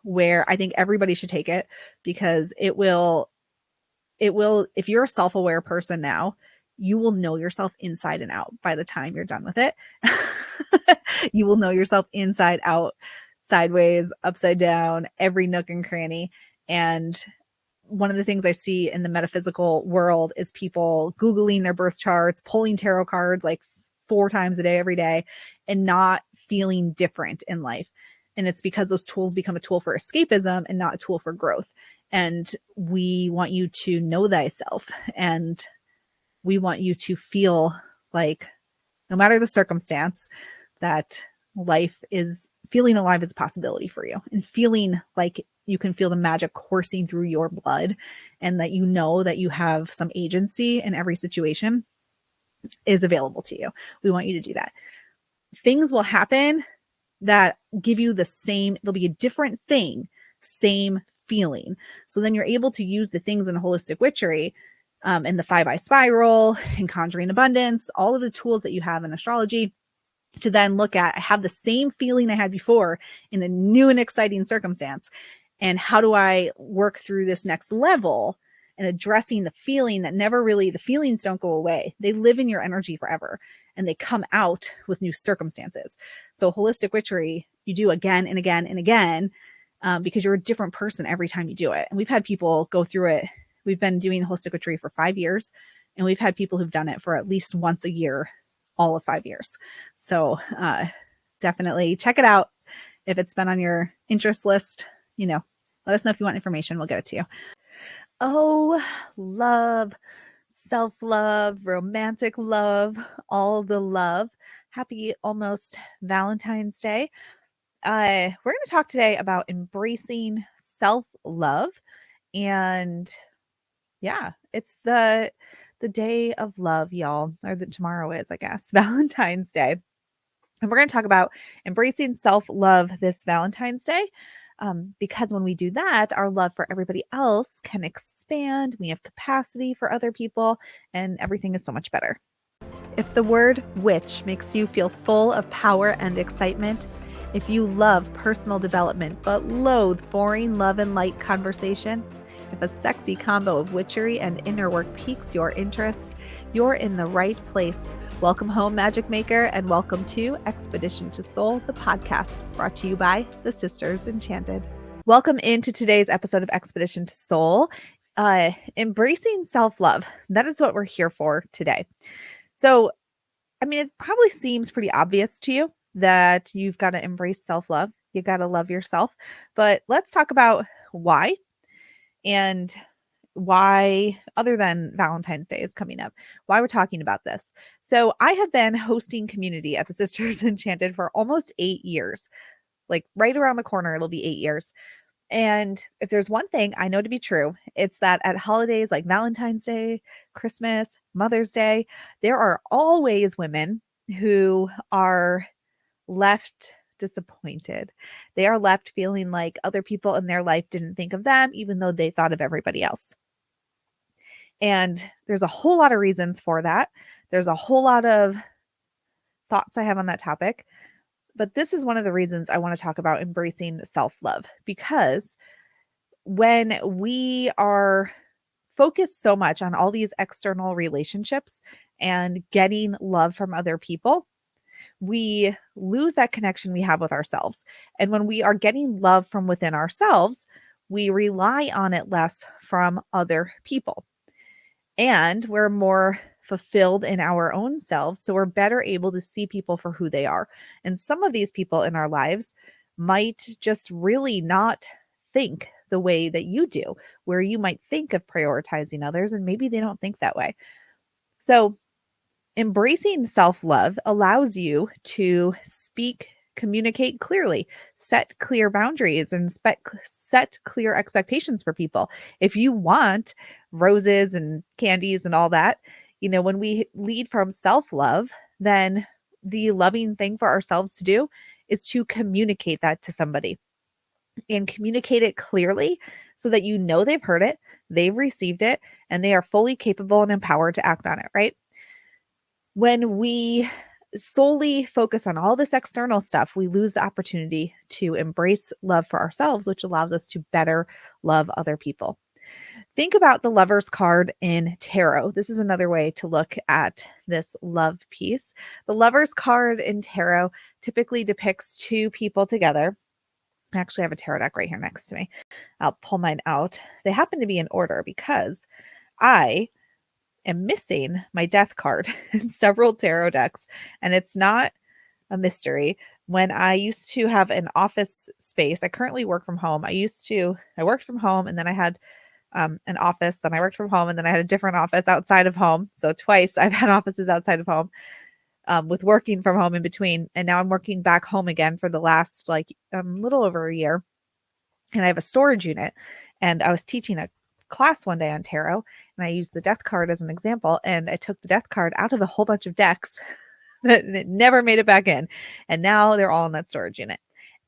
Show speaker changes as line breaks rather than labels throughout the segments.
where I think everybody should take it, because it will, if you're a self-aware person now, you will know yourself inside and out by the time you're done with it. You will know yourself inside out, sideways, upside down, every nook and cranny. And one of the things I see in the metaphysical world is people Googling their birth charts, pulling tarot cards like 4 times a day, every day, and not feeling different in life. And it's because those tools become a tool for escapism and not a tool for growth. And we want you to know thyself, and we want you to feel like, no matter the circumstance, that life is, feeling alive is a possibility for you, and feeling like you can feel the magic coursing through your blood, and that you know that you have some agency in every situation is available to you. We want you to do that. Things will happen that give you the same, it'll be a different thing, same feeling. So then you're able to use the things in holistic witchery, and the 5-eye spiral and conjuring abundance, all of the tools that you have in astrology, to then look at, I have the same feeling I had before in a new and exciting circumstance. And how do I work through this next level and addressing the feeling that never really, the feelings don't go away. They live in your energy forever, and they come out with new circumstances. So holistic witchery, you do again and again and again, because you're a different person every time you do it. And we've had people go through it. We've been doing holistic witchery for 5 years, and we've had people who've done it for at least once a year, all of 5 years. So definitely check it out. If it's been on your interest list, let us know if you want information. We'll get it to you. Oh, love, self-love, romantic love, all the love. Happy almost Valentine's Day. We're going to talk today about embracing self-love. And yeah, it's the day of love, y'all, or that tomorrow is, I guess, Valentine's Day. And we're going to talk about embracing self-love this Valentine's Day, because when we do that, our love for everybody else can expand. We have capacity for other people, and everything is so much better. If the word witch makes you feel full of power and excitement, if you love personal development but loathe boring love and light conversation, if a sexy combo of witchery and inner work piques your interest, you're in the right place. Welcome home, Magic Maker, and welcome to Expedition to Soul, the podcast brought to you by the Sisters Enchanted. Welcome into today's episode of Expedition to Soul, embracing self-love. That is what we're here for today. So, it probably seems pretty obvious to you that you've got to embrace self-love. You got to love yourself. But let's talk about why, and why, other than Valentine's Day is coming up, why we're talking about this. So I have been hosting community at the Sisters Enchanted for almost 8 years. Like right around the corner, it'll be 8 years. And if there's one thing I know to be true, it's that at holidays like Valentine's Day, Christmas, Mother's Day, there are always women who are left disappointed. They are left feeling like other people in their life didn't think of them, even though they thought of everybody else. And there's a whole lot of reasons for that. There's a whole lot of thoughts I have on that topic. But this is one of the reasons I want to talk about embracing self-love, because when we are focused so much on all these external relationships and getting love from other people, we lose that connection we have with ourselves. And when we are getting love from within ourselves, we rely on it less from other people. And we're more fulfilled in our own selves. So we're better able to see people for who they are. And some of these people in our lives might just really not think the way that you do, where you might think of prioritizing others, and maybe they don't think that way. So embracing self-love allows you to communicate clearly, set clear boundaries, and set clear expectations for people. If you want roses and candies and all that, when we lead from self-love, then the loving thing for ourselves to do is to communicate that to somebody, and communicate it clearly so that they've heard it, they've received it, and they are fully capable and empowered to act on it, right? When we solely focus on all this external stuff, we lose the opportunity to embrace love for ourselves, which allows us to better love other people. Think about the Lover's card in tarot. This is another way to look at this love piece. The Lover's card in tarot typically depicts two people together. I actually have a tarot deck right here next to me. I'll pull mine out. They happen to be in order because I am missing my death card in several tarot decks, and it's not a mystery. When I used to have an office space, I currently work from home. I worked from home, and then I had an office. Then I worked from home, and then I had a different office outside of home. So twice I've had offices outside of home, with working from home in between. And now I'm working back home again for the last little over a year. And I have a storage unit. And I was teaching a class one day on tarot, and I used the death card as an example. And I took the death card out of a whole bunch of decks that never made it back in. And now they're all in that storage unit.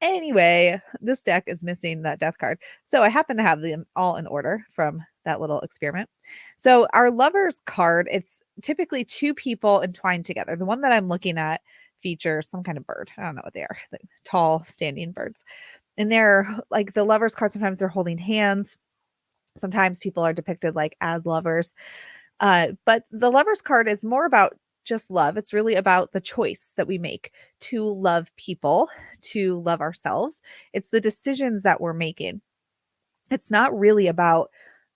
Anyway, this deck is missing that death card. So I happen to have them all in order from that little experiment. So our Lover's card, it's typically two people entwined together. The one that I'm looking at features some kind of bird. I don't know what they are, like tall standing birds. And they're like the Lover's card, sometimes they're holding hands. Sometimes people are depicted like as lovers. But the Lover's card is more about just love. It's really about the choice that we make to love people, to love ourselves. It's the decisions that we're making. It's not really about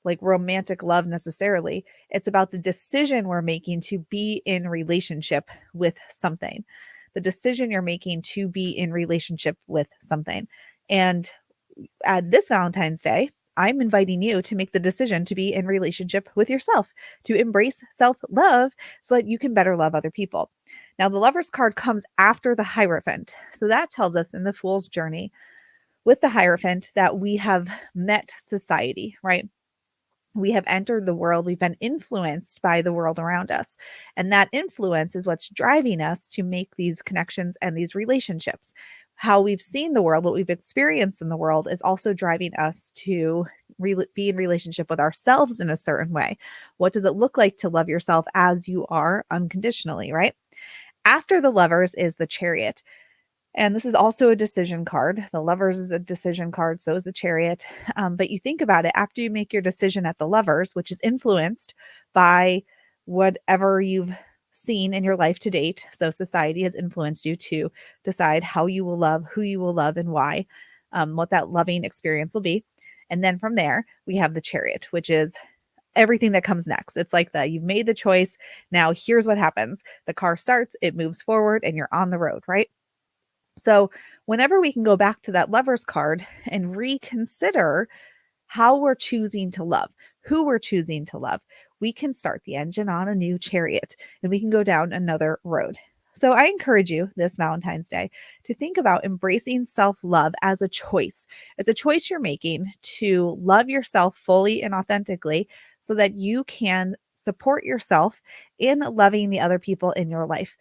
like romantic love necessarily. It's about the decision we're making to be in relationship with something. The decision you're making to be in relationship with something. And at this Valentine's Day, I'm inviting you to make the decision to be in relationship with yourself, to embrace self-love so that you can better love other people. Now, the Lover's card comes after the Hierophant. So that tells us in the Fool's Journey with the Hierophant that we have met society, right? We have entered the world. We've been influenced by the world around us. And that influence is what's driving us to make these connections and these relationships. How we've seen the world, what we've experienced in the world is also driving us to be in relationship with ourselves in a certain way. What does it look like to love yourself as you are unconditionally, right? After the Lovers is the Chariot. And this is also a decision card. The Lovers is a decision card, so is the Chariot. But you think about it, after you make your decision at the Lovers, which is influenced by whatever you've seen in your life to date. So society has influenced you to decide how you will love, who you will love, and why, what that loving experience will be. And then from there, we have the Chariot, which is everything that comes next. It's like you've made the choice. Now here's what happens. The car starts, it moves forward, and you're on the road, right? So whenever we can go back to that Lover's card and reconsider how we're choosing to love, who we're choosing to love, we can start the engine on a new chariot and we can go down another road. So I encourage you this Valentine's Day to think about embracing self-love as a choice. It's a choice you're making to love yourself fully and authentically so that you can support yourself in loving the other people in your life.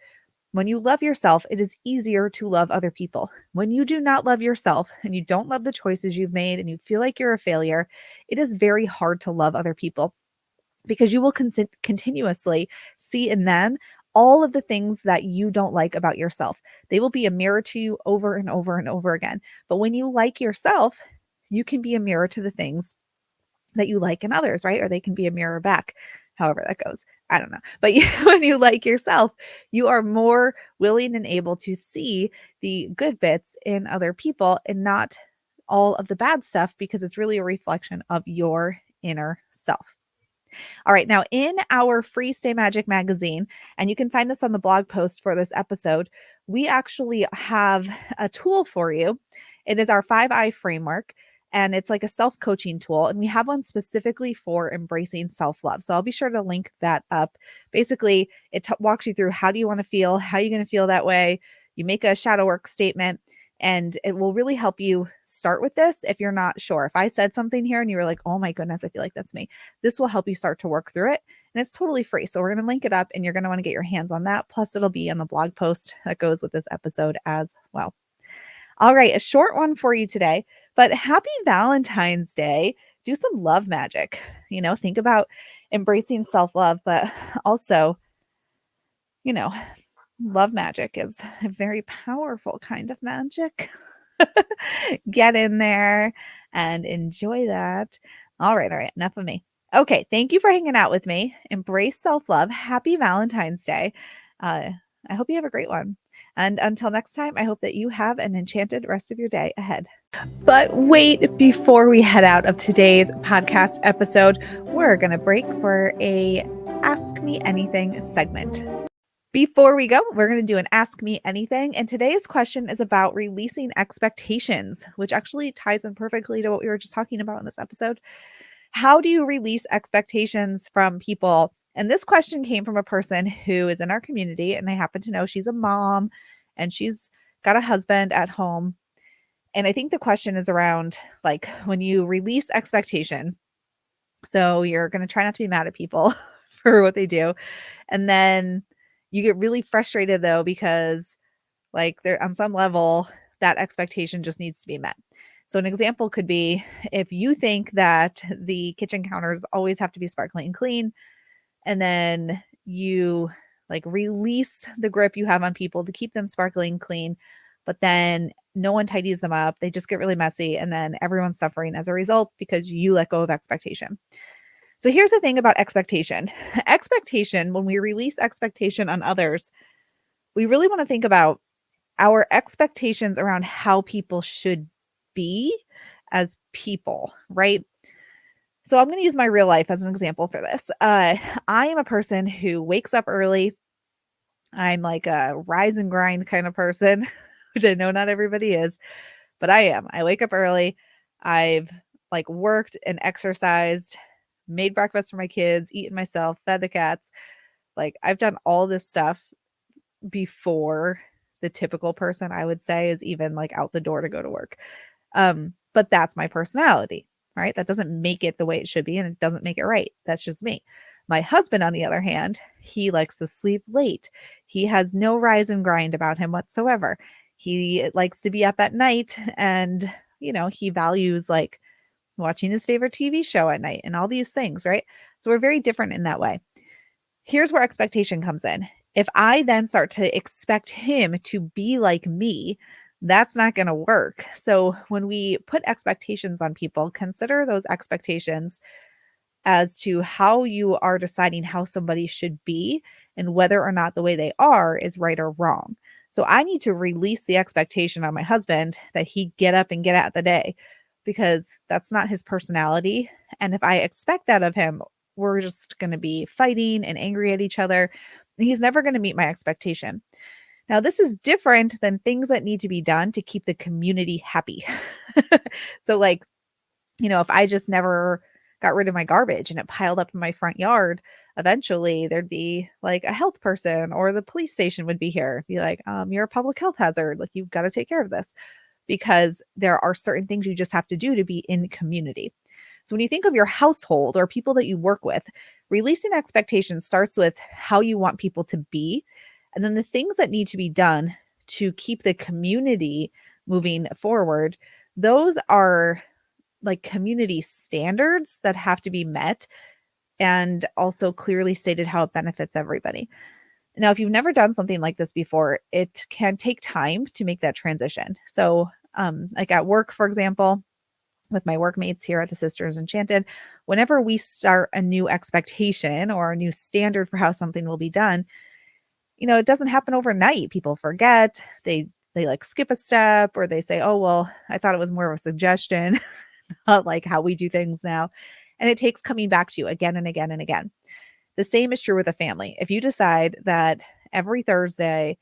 When you love yourself, it is easier to love other people. When you do not love yourself and you don't love the choices you've made and you feel like you're a failure, it is very hard to love other people because you will continuously see in them all of the things that you don't like about yourself. They will be a mirror to you over and over and over again. But when you like yourself, you can be a mirror to the things that you like in others, right? Or they can be a mirror back, however that goes. I don't know. But when you like yourself, you are more willing and able to see the good bits in other people and not all of the bad stuff because it's really a reflection of your inner self. All right. Now, in our free Stay Magic magazine, and you can find this on the blog post for this episode, we actually have a tool for you. It is our 5I framework, and it's like a self-coaching tool. And we have one specifically for embracing self-love. So I'll be sure to link that up. Basically, it walks you through how do you want to feel? How are you going to feel that way? You make a shadow work statement. And it will really help you start with this if you're not sure. If I said something here and you were like, oh my goodness, I feel like that's me, this will help you start to work through it. And it's totally free. So we're going to link it up and you're going to want to get your hands on that. Plus, it'll be on the blog post that goes with this episode as well. All right, a short one for you today, but happy Valentine's Day. Do some love magic. Think about embracing self-love, but also, Love magic is a very powerful kind of magic. Get in there and enjoy that. All right. All right. Enough of me. Okay. Thank you for hanging out with me. Embrace self love. Happy Valentine's Day. Uh, I hope you have a great one. And until next time, I hope that you have an enchanted rest of your day ahead. But wait, before we head out of today's podcast episode, we're going to break for a Ask Me Anything segment. Before we go, we're going to do an Ask Me Anything. And today's question is about releasing expectations, which actually ties in perfectly to what we were just talking about in this episode. How do you release expectations from people? And this question came from a person who is in our community, and I happen to know she's a mom and she's got a husband at home. And I think the question is around like when you release expectation. So you're going to try not to be mad at people for what they do. And then you get really frustrated though, because like there on some level, that expectation just needs to be met. So an example could be if you think that the kitchen counters always have to be sparkling clean, and then you like release the grip you have on people to keep them sparkling clean, but then no one tidies them up. They just get really messy. And then everyone's suffering as a result because you let go of expectation. So here's the thing about expectation. Expectation, when we release expectation on others, we really want to think about our expectations around how people should be as people, right? So I'm going to use my real life as an example for this. I am a person who wakes up early. I'm like a rise and grind kind of person, which I know not everybody is, but I am. I wake up early. I've like worked and exercised, made breakfast for my kids, eaten myself, fed the cats. Like I've done all this stuff before the typical person, I would say, is even like out the door to go to work. But that's my personality, right? That doesn't make it the way it should be, and it doesn't make it right. That's just me. My husband, on the other hand, he likes to sleep late. He has no rise and grind about him whatsoever. He likes to be up at night, and he values like watching his favorite TV show at night and all these things, right? So we're very different in that way. Here's where expectation comes in. If I then start to expect him to be like me, that's not going to work. So when we put expectations on people, consider those expectations as to how you are deciding how somebody should be and whether or not the way they are is right or wrong. So I need to release the expectation on my husband that he get up and get at the day, because that's not his personality. And if I expect that of him, we're just going to be fighting and angry at each other. He's never going to meet my expectation. Now, this is different than things that need to be done to keep the community happy. So like, if I just never got rid of my garbage and it piled up in my front yard, eventually there'd be like a health person or the police station would be here. Be like, you're a public health hazard. Like you've got to take care of this, because there are certain things you just have to do to be in community. So when you think of your household or people that you work with, releasing expectations starts with how you want people to be, and then the things that need to be done to keep the community moving forward. Those are like community standards that have to be met, and also clearly stated how it benefits everybody. Now, if you've never done something like this before, it can take time to make that transition. So like at work, for example, with my workmates here at the Sisters Enchanted, whenever we start a new expectation or a new standard for how something will be done, it doesn't happen overnight. People forget, they like skip a step, or they say, oh, well, I thought it was more of a suggestion, not like how we do things now. And it takes coming back to you again and again and again. The same is true with a family. If you decide that every Thursday,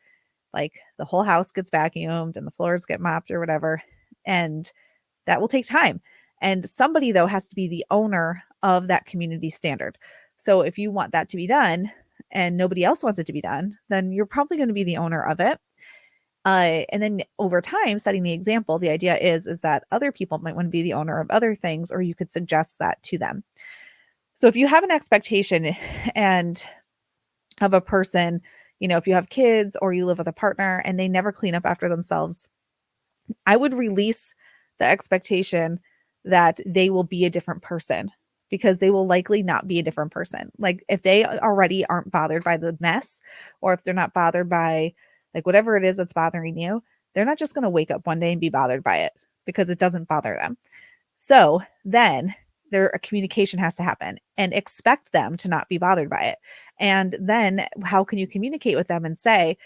like the whole house gets vacuumed and the floors get mopped or whatever, and that will take time. And somebody, though, has to be the owner of that community standard. So if you want that to be done and nobody else wants it to be done, then you're probably going to be the owner of it. And then over time, setting the example, the idea is that other people might want to be the owner of other things, or you could suggest that to them. So if you have an expectation and of a person, if you have kids or you live with a partner and they never clean up after themselves, I would release the expectation that they will be a different person, because they will likely not be a different person. Like if they already aren't bothered by the mess, or if they're not bothered by like whatever it is that's bothering you, they're not just going to wake up one day and be bothered by it because it doesn't bother them. So then a communication has to happen and expect them to not be bothered by it. And then how can you communicate with them and say,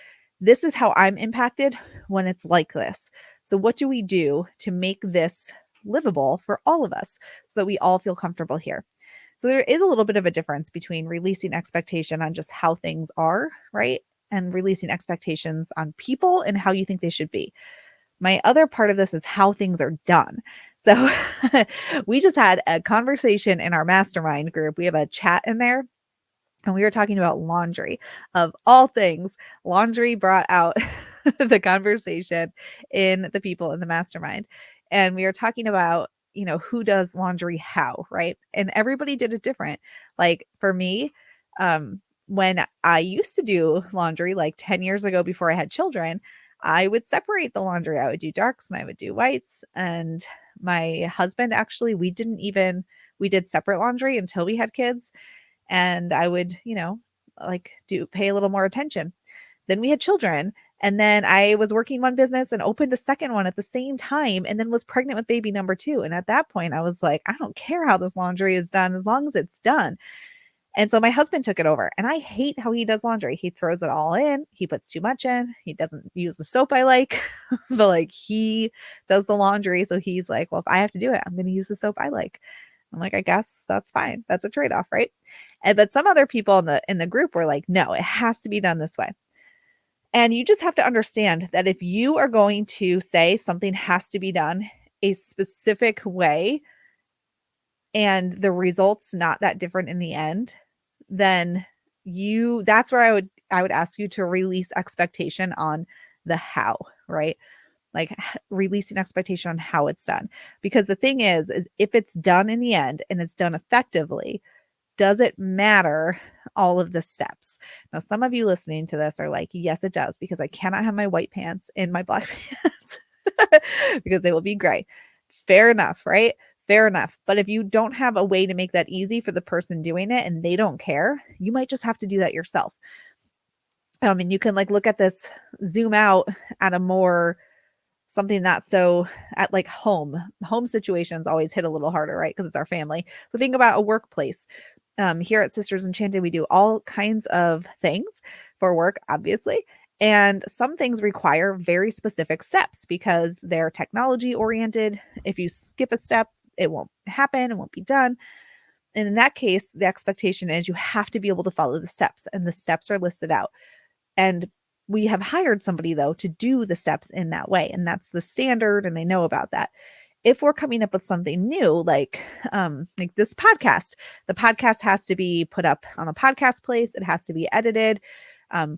this is how I'm impacted when it's like this. So what do we do to make this livable for all of us so that we all feel comfortable here? So there is a little bit of a difference between releasing expectation on just how things are, right? And releasing expectations on people and how you think they should be. My other part of this is how things are done. So we just had a conversation in our mastermind group. We have a chat in there, and we were talking about laundry. Of all things, laundry brought out the conversation in the people in the mastermind. And we were talking about, who does laundry how, right? And everybody did it different. Like for me, when I used to do laundry like 10 years ago before I had children, I would separate the laundry. I would do darks and I would do whites. And my husband, actually, we did separate laundry until we had kids. And I would, like pay a little more attention. Then we had children. And then I was working one business and opened a second one at the same time, and then was pregnant with baby number 2. And at that point, I was like, I don't care how this laundry is done as long as it's done. And so my husband took it over, and I hate how he does laundry. He throws it all in. He puts too much in. He doesn't use the soap I like, but like he does the laundry. So he's like, well, if I have to do it, I'm going to use the soap I like. I'm like, I guess that's fine. That's a trade-off, right? But some other people in the group were like, no, it has to be done this way. And you just have to understand that if you are going to say something has to be done a specific way and the results not that different in the end, then that's where I would ask you to release expectation on the how, right? Like releasing expectation on how it's done. Because the thing is if it's done in the end and it's done effectively, does it matter all of the steps? Now, some of you listening to this are like, yes, it does, because I cannot have my white pants in my black pants because they will be gray. Fair enough, right? Fair enough. But if you don't have a way to make that easy for the person doing it and they don't care, you might just have to do that yourself. And you can like look at this, zoom out at a more something that's so at like home situations always hit a little harder, right? Because it's our family. So think about a workplace. Here at Sisters Enchanted, we do all kinds of things for work, obviously. And some things require very specific steps because they're technology oriented. If you skip a step, it won't happen, it won't be done. And in that case, the expectation is you have to be able to follow the steps, and the steps are listed out. And we have hired somebody, though, to do the steps in that way. And that's the standard, and they know about that. If we're coming up with something new, like this podcast, the podcast has to be put up on a podcast place. It has to be edited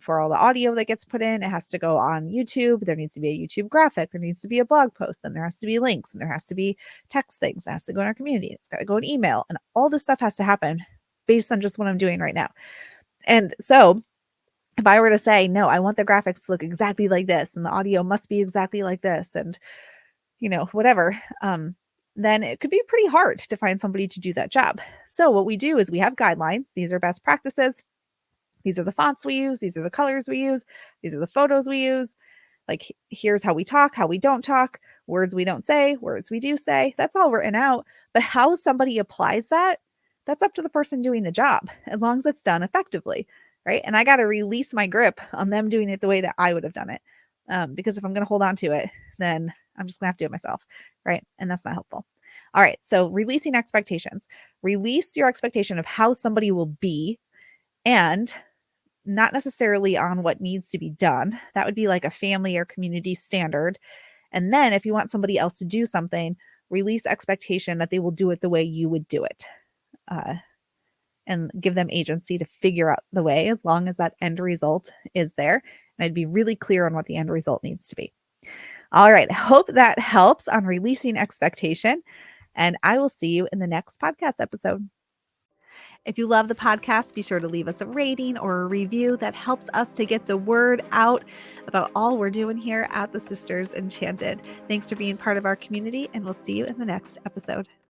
for all the audio that gets put in. It has to go on YouTube. There needs to be a YouTube graphic. There needs to be a blog post. Then there has to be links, and there has to be text things. It has to go in our community. It's got to go in email, and all this stuff has to happen based on just what I'm doing right now. And so if I were to say, no, I want the graphics to look exactly like this, and the audio must be exactly like this, and whatever, then it could be pretty hard to find somebody to do that job. So what we do is we have guidelines. These are best practices. These are the fonts we use. These are the colors we use. These are the photos we use. Like, here's how we talk, how we don't talk, words we don't say, words we do say. That's all written out. But how somebody applies that, that's up to the person doing the job, as long as it's done effectively, right? And I got to release my grip on them doing it the way that I would have done it. Because if I'm going to hold on to it, then I'm just going to have to do it myself, right? And that's not helpful. All right, so releasing expectations. Release your expectation of how somebody will be, and not necessarily on what needs to be done. That would be like a family or community standard. And then if you want somebody else to do something, release expectation that they will do it the way you would do it. And give them agency to figure out the way, as long as that end result is there. And I'd be really clear on what the end result needs to be. All right. Hope that helps on releasing expectation. And I will see you in the next podcast episode. If you love the podcast, be sure to leave us a rating or a review. That helps us to get the word out about all we're doing here at the Sisters Enchanted. Thanks for being part of our community, and we'll see you in the next episode.